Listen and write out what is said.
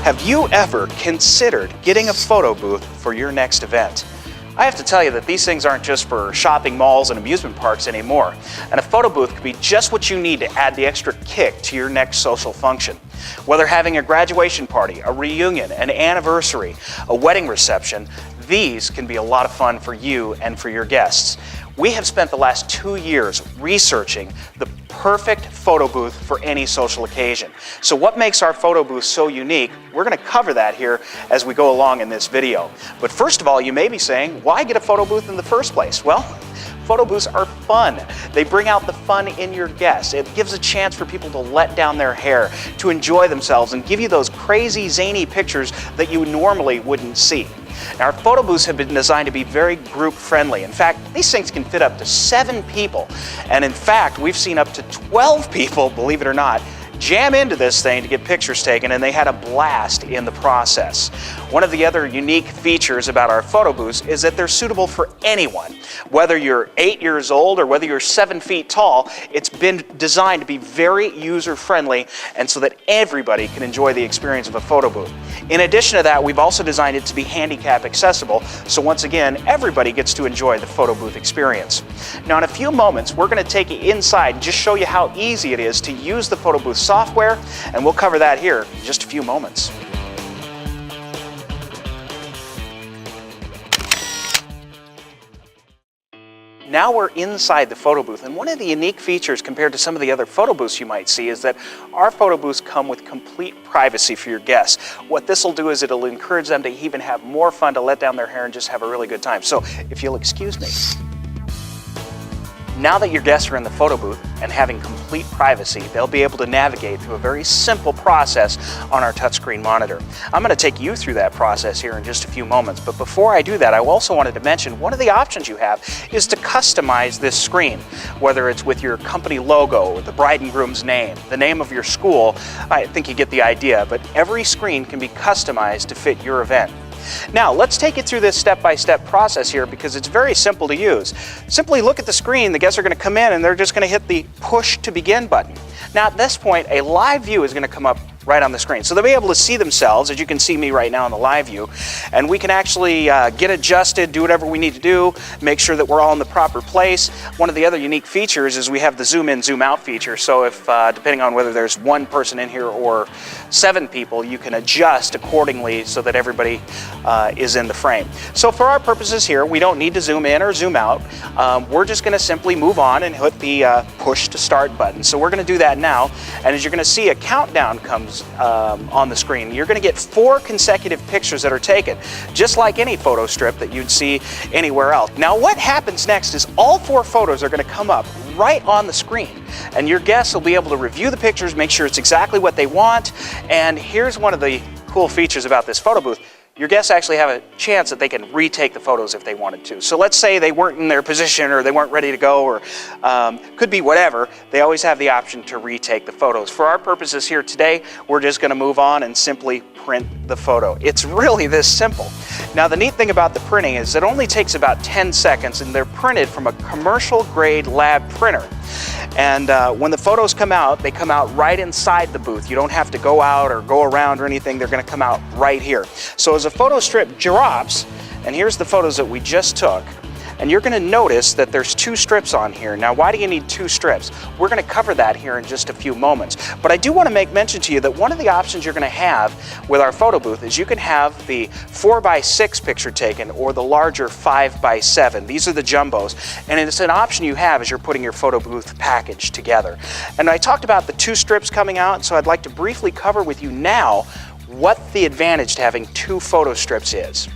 Have you ever considered getting a photo booth for your next event? I have to tell you that these things aren't just for shopping malls and amusement parks anymore, and a photo booth could be just what you need to add the extra kick to your next social function. Whether having a graduation party, a reunion, an anniversary, a wedding reception, these can be a lot of fun for you and for your guests. We have spent the last 2 years researching the perfect photo booth for any social occasion. So what makes our photo booth so unique? We're going to cover that here as we go along in this video. But first of all, you may be saying, why get a photo booth in the first place? Well, photo booths are fun. They bring out the fun in your guests. It gives a chance for people to let down their hair, to enjoy themselves, and give you those crazy, zany pictures that you normally wouldn't see. Now, our photo booths have been designed to be very group friendly. In fact, these things can fit up to 7 people. And in fact, we've seen up to 12 people, believe it or not, jam into this thing to get pictures taken, and they had a blast in the process. One of the other unique features about our photo booths is that they're suitable for anyone. Whether you're 8 years old or whether you're 7 feet tall, it's been designed to be very user-friendly and so that everybody can enjoy the experience of a photo booth. In addition to that, we've also designed it to be handicap accessible, so once again, everybody gets to enjoy the photo booth experience. Now, in a few moments, we're going to take you inside and just show you how easy it is to use the photo booth software, and we'll cover that here in just a few moments. Now we're inside the photo booth, and one of the unique features compared to some of the other photo booths you might see is that our photo booths come with complete privacy for your guests. What this will do is it'll encourage them to even have more fun, to let down their hair and just have a really good time. So if you'll excuse me. Now that your guests are in the photo booth and having complete privacy, they'll be able to navigate through a very simple process on our touchscreen monitor. I'm going to take you through that process here in just a few moments, but before I do that, I also wanted to mention one of the options you have is to customize this screen, whether it's with your company logo, the bride and groom's name, the name of your school. I think you get the idea, but every screen can be customized to fit your event. Now, let's take you through this step-by-step process here because it's very simple to use. Simply look at the screen. The guests are going to come in and they're just going to hit the push to begin button. Now, at this point, a live view is going to come up right on the screen. So they'll be able to see themselves, as you can see me right now in the live view, and we can actually get adjusted, do whatever we need to do, make sure that we're all in the proper place. One of the other unique features is we have the zoom in, zoom out feature. So if, depending on whether there's 1 person in here or 7 people, you can adjust accordingly so that everybody is in the frame. So for our purposes here, we don't need to zoom in or zoom out. We're just going to simply move on and hit the push to start button. So we're going to do that now, and as you're going to see, a countdown comes on the screen. You're going to get 4 consecutive pictures that are taken, just like any photo strip that you'd see anywhere else. Now, what happens next is all 4 photos are going to come up right on the screen, and your guests will be able to review the pictures, make sure it's exactly what they want. And here's one of the cool features about this photo booth. Your guests actually have a chance that they can retake the photos if they wanted to. So let's say they weren't in their position or they weren't ready to go, or could be whatever. They always have the option to retake the photos. For our purposes here today, we're just going to move on and simply print the photo. It's really this simple. Now, the neat thing about the printing is it only takes about 10 seconds, and they're printed from a commercial grade lab printer. And when the photos come out, they come out right inside the booth. You don't have to go out or go around or anything. They're going to come out right here. So as a photo strip drops, and here's the photos that we just took, and you're going to notice that there's 2 strips on here. Now, why do you need 2 strips? We're going to cover that here in just a few moments. But I do want to make mention to you that one of the options you're going to have with our photo booth is you can have the 4x6 picture taken or the larger 5x7. These are the jumbos, and it's an option you have as you're putting your photo booth package together. And I talked about the 2 strips coming out, so I'd like to briefly cover with you now what the advantage to having 2 photo strips is.